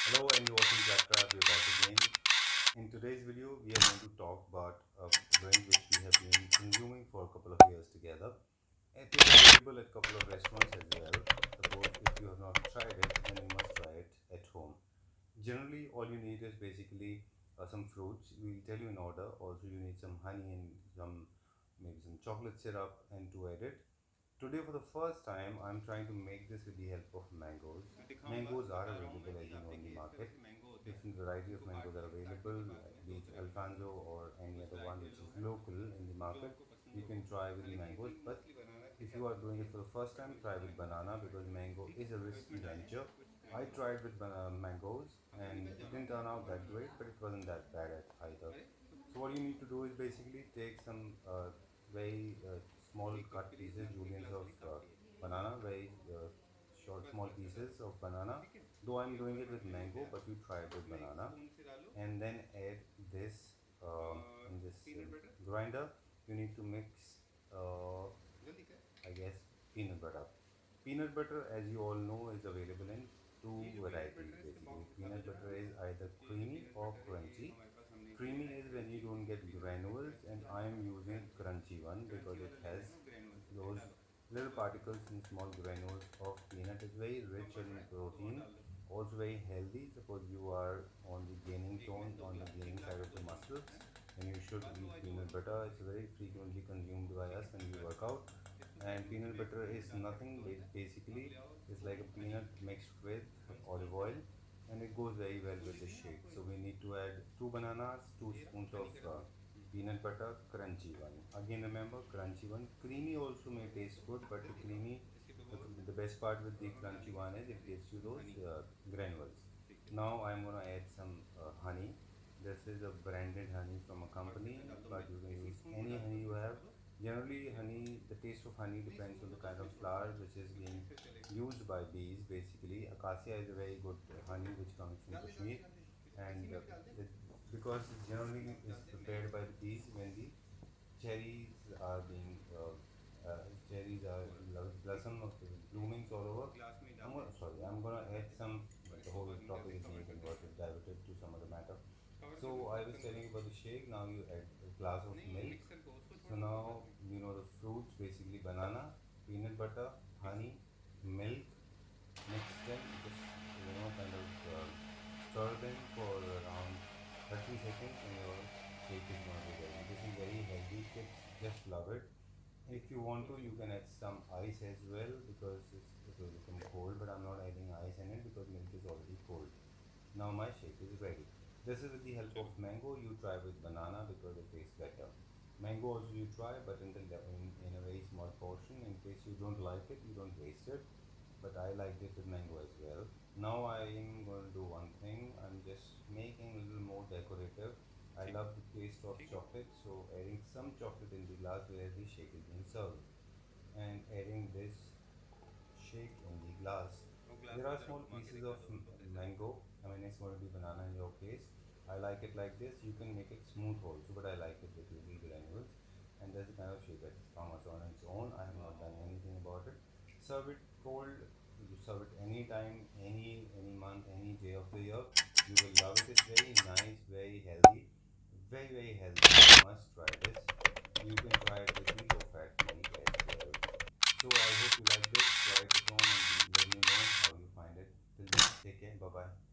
Hello and welcome to Trap. We're back again. In today's video, we are going to talk about a drink which we have been consuming for a couple of years together. It is available at a couple of restaurants as well. Suppose if you have not tried it, then you must try it at home. Generally, all you need is basically some fruits. We'll tell you in order. Also, you need some honey and maybe some chocolate syrup and to add it. Today, for the first time, I'm trying to make this with the help of mangoes. Mangoes are available, as you know, in the market. Different variety of mangoes are available, be it Alfonso or any other one which is local in the market. You can try with the mangoes, but if you are doing it for the first time, try with banana because mango is a risky venture. I tried with mangoes and it didn't turn out that great, but it wasn't that bad either. So what you need to do is basically take some very small cut pieces, julienne of banana, very short small pieces of banana. Though I'm doing it with mango, but you try it with banana, and then add this in this grinder. You need to mix, I guess, peanut butter. Peanut butter, as you all know, is available in two varieties basically. Peanut butter is either creamy or crunchy. Creamy is when you don't get granules, and I am using crunchy one because it has those little particles and small granules of peanut. It's very rich in protein, also very healthy. Suppose you are on the gaining tone, on the gaining side of the muscles, then you should eat peanut butter. It's very frequently consumed by us when we work out. And peanut butter is nothing, basically it's like a peanut mixed with olive oil, and it goes very well with the shake. So we need to add two bananas, 2 spoons of peanut butter, crunchy one. Again, remember, crunchy one. Creamy also may taste good, but the creamy, the best part with the crunchy one is it gives you those granules. Now I'm gonna add some honey. This is a branded honey from a company, but you can use any honey you have. Generally, honey, the taste of honey depends on the kind of flower which is being used by bees. Basically, acacia is a very good honey which comes from Kashmir, and because it generally is prepared by the bees when the cherries are being cherries are blossom of bloomings all over. I'm gonna add some. The whole topic is being converted, diverted to some other matter. So I was telling you about the shake. Now you add a glass of milk. So now you know the fruits, basically banana, peanut butter, honey, milk. Mix them, just kind of stir them for around 30 seconds, and your shake is going to be ready. This is very healthy. Kids just love it. If you want to, you can add some ice as well because it will become cold. But I'm not adding ice in it because milk is already cold. Now my shake is ready. This is with the help of mango. You try with banana because it tastes better. Mango also you try, but in a very small portion. In case you don't like it, you don't waste it. But I liked it with mango as well. Now I am going to do one thing. I'm just making a little more decorative. I love the taste of chocolate, so adding some chocolate in the glass where the shake is being served, and adding this shake in the glass. There are small pieces of mango. I mean, it's going to be banana in your case. I like it like this. You can make it smooth also, but I like it with little granules. And that's the kind of shake that has come out on its own. I have not done anything about it. Serve it cold. You serve it anytime, any month, any day of the year. You will love it. It's very nice, very healthy, very healthy. You must try this. You can try it with the low fat milk as well. So I hope you like this. Try it at home and let me know how you find it. Till then, take care. Bye bye.